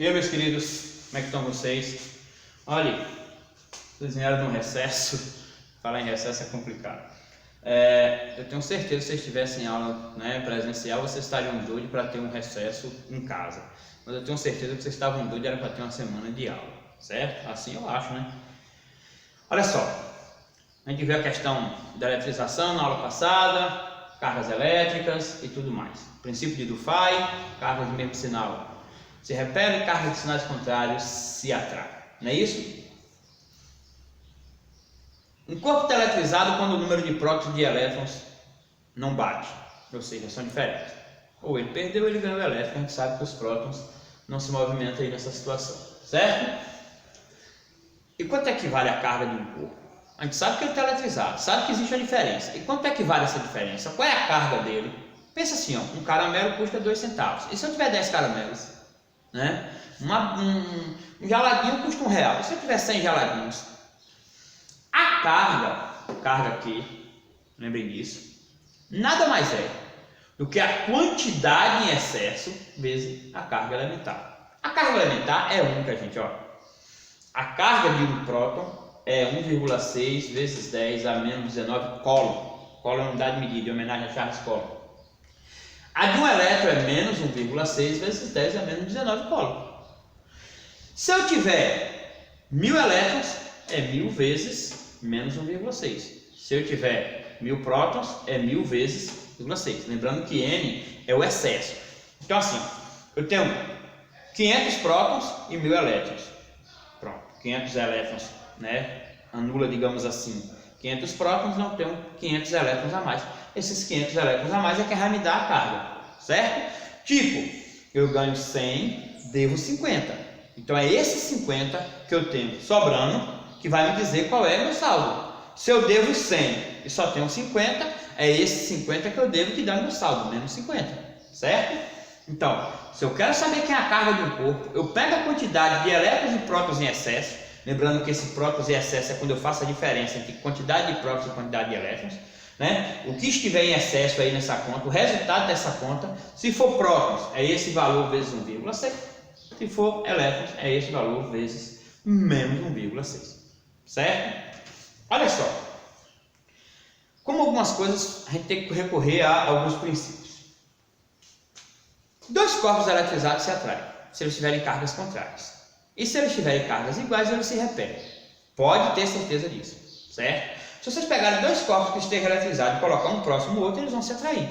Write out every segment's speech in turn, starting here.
E aí, meus queridos, como é que estão vocês? Olha, vocês vieram de um recesso. Falar em recesso é complicado. Eu tenho certeza que se vocês tivessem aula presencial, vocês estariam doidos para ter um recesso em casa. Mas eu tenho certeza que vocês estavam doidos era para ter uma semana de aula, certo? Assim eu acho, né? Olha só, a gente viu a questão da eletrização na aula passada, cargas elétricas e tudo mais. Princípio de Dufay, cargas de mesmo sinal se repelem, cargas de sinais contrários se atraem. Não é isso? Um corpo está eletrizado quando o número de prótons e de elétrons não bate, ou seja, são diferentes. Ou ele perdeu ou ele ganhou elétrico. A gente sabe que os prótons não se movimentam aí nessa situação, certo? E quanto é que vale a carga de um corpo? A gente sabe que ele está eletrizado, sabe que existe uma diferença. E quanto é que vale essa diferença? Qual é a carga dele? Pensa assim, ó, um caramelo custa 2 centavos. E se eu tiver 10 caramelos? Né? Um geladinho custa R$1. E se eu tiver 100 geladinhos? A carga aqui, lembrem disso, nada mais é do que a quantidade em excesso vezes a carga elementar. A carga elementar é única, gente, ó. A carga de um próton é 1,6 vezes 10 a menos 19 coulomb. Coulomb é unidade de medida, em homenagem a Charles Coulomb. A de um elétron é menos 1,6 vezes 10 a menos 19 coulomb. Se eu tiver 1000 elétrons, é 1000 vezes menos 1,6. Se eu tiver 1000 prótons, é 1000 vezes 1,6. Lembrando que N é o excesso. Então assim, eu tenho 500 prótons e 1000 elétrons. Pronto, 500 elétrons, né? Anula, digamos assim, 500 prótons, não tenho 500 elétrons a mais. Esses 500 elétrons a mais é quem vai me dar a carga, certo? Tipo, eu ganho 100, devo 50. Então é esses 50 que eu tenho sobrando que vai me dizer qual é o meu saldo. Se eu devo 100 e só tenho 50, é esses 50 que eu devo que dá meu saldo, menos 50, certo? Então, se eu quero saber quem é a carga de um corpo, eu pego a quantidade de elétrons e prótons em excesso, lembrando que esse prótons em excesso é quando eu faço a diferença entre quantidade de prótons e quantidade de elétrons, né? O que estiver em excesso aí nessa conta, o resultado dessa conta, se for prótons, é esse valor vezes 1,6, se for elétrons, é esse valor vezes menos 1,6, certo? Olha só, como algumas coisas a gente tem que recorrer a alguns princípios. Dois corpos eletrizados se atraem, se eles tiverem cargas contrárias. E se eles tiverem cargas iguais, eles se repelem. Pode ter certeza disso, certo? Se vocês pegarem dois corpos que estejam eletrizados e colocar um próximo ao outro, eles vão se atrair.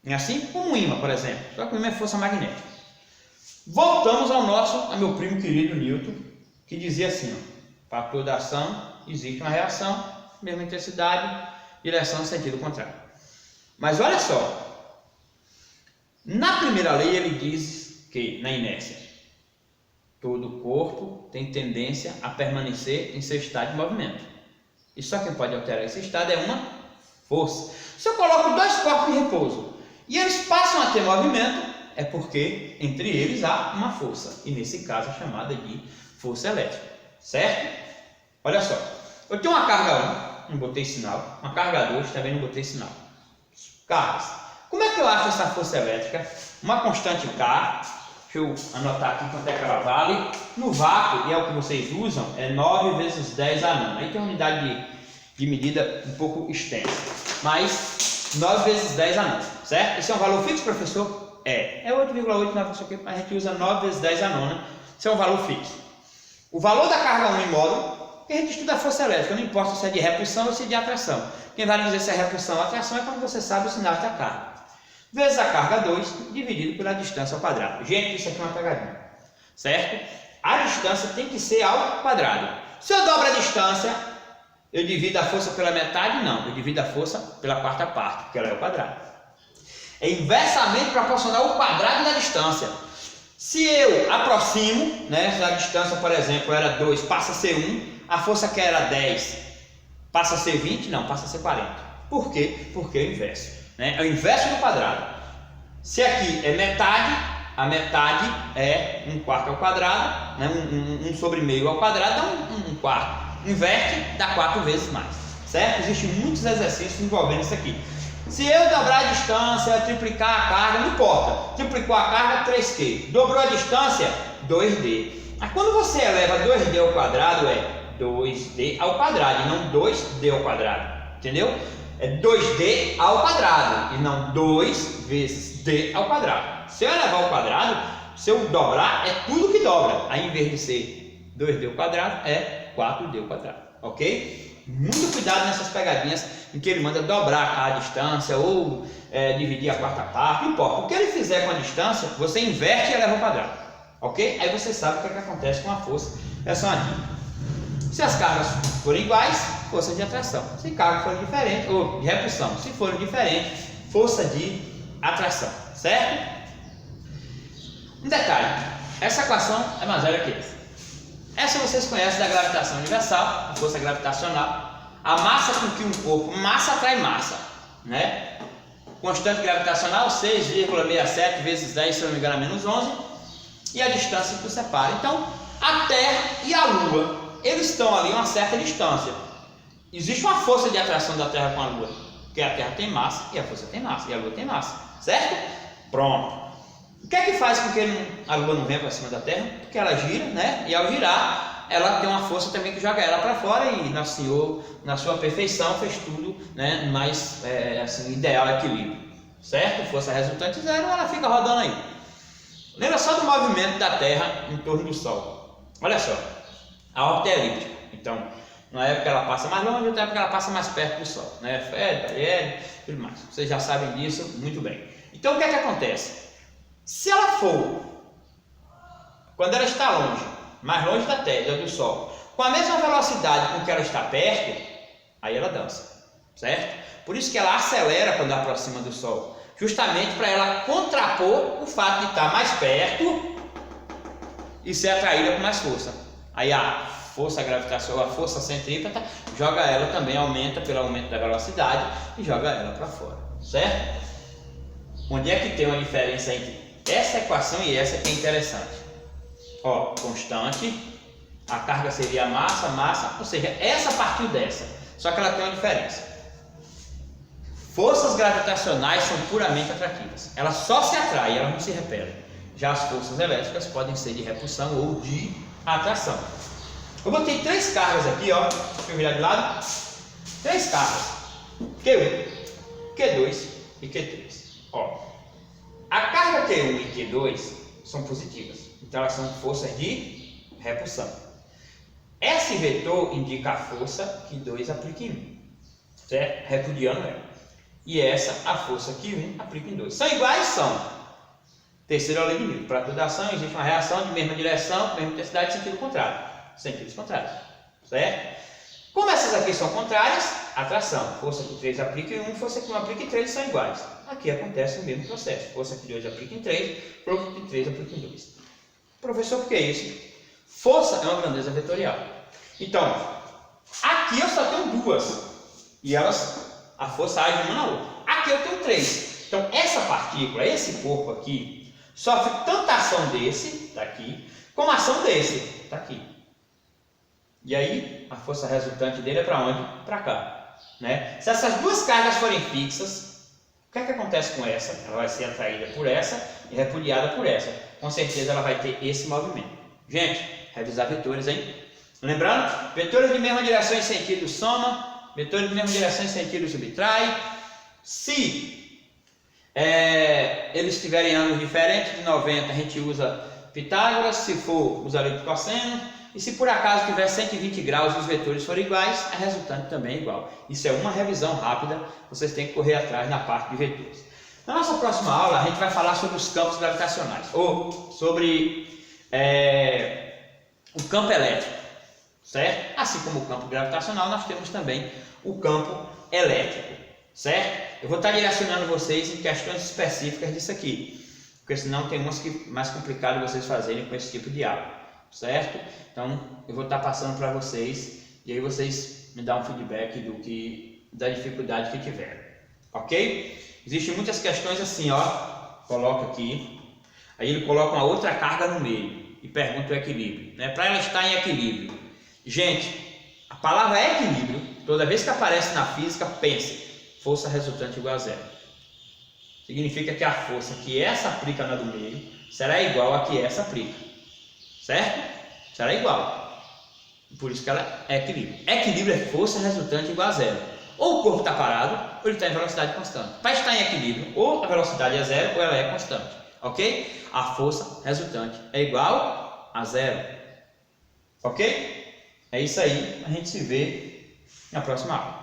É assim como um ímã, por exemplo. Só que o ímã é força magnética. Voltamos ao meu primo querido Newton, que dizia assim, ó, para toda ação existe uma reação, mesma intensidade, direção, sentido contrário. Mas olha só, na primeira lei ele diz que, na inércia, todo corpo tem tendência a permanecer em seu estado de movimento. E só quem pode alterar esse estado é uma força. Se eu coloco dois corpos em repouso e eles passam a ter movimento, é porque entre eles há uma força. E nesse caso é chamada de força elétrica. Certo? Olha só. Eu tenho uma carga 1, não botei sinal. Uma carga 2, também não botei sinal. Cargas. Como é que eu acho essa força elétrica? Uma constante K. Deixa eu anotar aqui quanto é que ela vale. No vácuo, e é o que vocês usam, é 9 vezes 10 a 9. Aí tem uma unidade de medida um pouco extensa. Mas 9 vezes 10 a 9, certo? Esse é um valor fixo, professor? É 8,89, isso aqui, a gente usa 9 vezes 10 a 9. Esse é um valor fixo. O valor da carga 1 em módulo, que a gente estuda a força elétrica, não importa se é de repulsão ou se é de atração. Quem vai dizer se é repulsão ou atração é quando você sabe o sinal da carga. Vezes a carga 2 dividido pela distância ao quadrado. Gente, isso aqui é uma pegadinha, certo? A distância tem que ser ao quadrado. Se eu dobro a distância, eu divido a força pela metade? Não, eu divido a força pela quarta parte, porque ela é o quadrado. É inversamente proporcional ao quadrado da distância. Se eu aproximo, né, se a distância, por exemplo, era 2, passa a ser 1, a força que era 10 passa a ser 20? Não, passa a ser 40. Por quê? Porque é o inverso. Né? É o inverso do quadrado. Se aqui é metade, a metade é 1/4 ao quadrado, né? 1 sobre meio ao quadrado dá 1/4. Inverte, dá 4 vezes mais. Certo? Existem muitos exercícios envolvendo isso aqui. Se eu dobrar a distância, triplicar a carga, não importa. Triplicou a carga, 3Q. Dobrou a distância, 2D. Mas quando você eleva 2D ao quadrado, é 2D ao quadrado e não 2D ao quadrado. Entendeu? É 2D ao quadrado e não 2 vezes D ao quadrado. Se eu elevar ao quadrado, se eu dobrar, é tudo que dobra. Aí, em vez de ser 2D ao quadrado, é 4D ao quadrado. Ok? Muito cuidado nessas pegadinhas em que ele manda dobrar a distância ou dividir a quarta parte, não importa. O que ele fizer com a distância, você inverte e eleva ao quadrado. Ok? Aí você sabe o que acontece com a força. Essa é uma dica. Se as cargas forem iguais, força de atração. Se cargas forem diferentes, ou de repulsão. Se forem diferentes, força de atração. Certo? Um detalhe. Essa equação é mais velha que essa. Essa vocês conhecem da gravitação universal, a força gravitacional. A massa com que um corpo, massa atrai massa, né? Constante gravitacional 6,67 vezes 10, se não me engano, é menos 11. E a distância que os separa. Então, a Terra e a Lua, eles estão ali a uma certa distância. Existe uma força de atração da Terra com a Lua, porque a Terra tem massa e a força tem massa, e a Lua tem massa, certo? Pronto. O que é que faz com que a Lua não venha para cima da Terra? Porque ela gira, né? E ao girar, ela tem uma força também que joga ela para fora, e Nosso Senhor, na sua perfeição, fez tudo, né, mais assim, ideal equilíbrio, certo? Força resultante zero, ela fica rodando aí. Lembra só do movimento da Terra em torno do Sol. Olha só, a órbita é elíptica. Então, na época ela passa mais longe, outra época ela passa mais perto do Sol, né? Tudo mais. Vocês já sabem disso muito bem. Então, o que é que acontece? Se ela for, quando ela está longe, mais longe da Terra, do Sol, com a mesma velocidade com que ela está perto, aí ela dança, certo? Por isso que ela acelera quando aproxima do Sol, justamente para ela contrapor o fato de estar mais perto e ser atraída com mais força. Aí a força gravitacional, a força centrípeta, joga ela também, aumenta pelo aumento da velocidade e joga ela para fora, certo? Onde é que tem uma diferença entre essa equação e essa que é interessante? Ó, constante, a carga seria a massa, ou seja, essa partiu dessa, só que ela tem uma diferença. Forças gravitacionais são puramente atrativas, elas só se atraem, elas não se repelem. Já as forças elétricas podem ser de repulsão ou de atração. Eu botei 3 cargas aqui, ó, deixa eu virar de lado. 3 cargas, Q1, Q2 e Q3. Ó, a carga Q1 e Q2 são positivas, então elas são forças de repulsão. Esse vetor indica a força que 2 aplica em 1, certo? Repudiando ela. E essa, a força que 1 aplica em 2. São iguais? São. Terceira lei de Newton. Para toda ação existe uma reação de mesma direção, mesma intensidade, sentido contrário. Sentidos contrários, certo? Como essas aqui são contrárias, atração. Força que 3 aplica em 1, força que 1 aplica em 3 são iguais. Aqui acontece o mesmo processo. Força que 2 aplica em 3, força que 3 aplica em 2. Professor, por que isso? Força é uma grandeza vetorial. Então, aqui eu só tenho 2. E elas, a força age uma na outra. Aqui eu tenho 3. Então, essa partícula, esse corpo aqui, sofre tanta ação desse, daqui, como a ação desse, tá aqui. E aí, a força resultante dele é para onde? Para cá, né? Se essas duas cargas forem fixas, o que é que acontece com essa? Ela vai ser atraída por essa e repudiada por essa. Com certeza ela vai ter esse movimento. Gente, revisar vetores, hein? Lembrando, vetores de mesma direção e sentido soma, vetores de mesma direção e sentido subtrai. Se eles tiverem ângulos diferentes de 90, a gente usa Pitágoras, se for, usaremos cosseno. E se por acaso tiver 120 graus e os vetores forem iguais, a resultante também é igual. Isso é uma revisão rápida, vocês têm que correr atrás na parte de vetores. Na nossa próxima aula, a gente vai falar sobre os campos gravitacionais, ou sobre o campo elétrico, certo? Assim como o campo gravitacional, nós temos também o campo elétrico, certo? Eu vou estar direcionando vocês em questões específicas disso aqui, porque senão tem umas que mais complicado vocês fazerem com esse tipo de aula. Certo? Então eu vou estar passando para vocês e aí vocês me dão um feedback da dificuldade que tiverem, ok? Existem muitas questões assim, ó, coloca aqui, aí ele coloca uma outra carga no meio e pergunta o equilíbrio, né? Para ela estar em equilíbrio, gente, a palavra equilíbrio, toda vez que aparece na física, pense, força resultante igual a zero. Significa que a força que essa aplica na do meio será igual a que essa aplica, certo? Será igual. Por isso que ela é equilíbrio. Equilíbrio é força resultante igual a zero. Ou o corpo está parado, ou ele está em velocidade constante. Para estar em equilíbrio, ou a velocidade é zero, ou ela é constante. Ok? A força resultante é igual a zero. Ok? É isso aí. A gente se vê na próxima aula.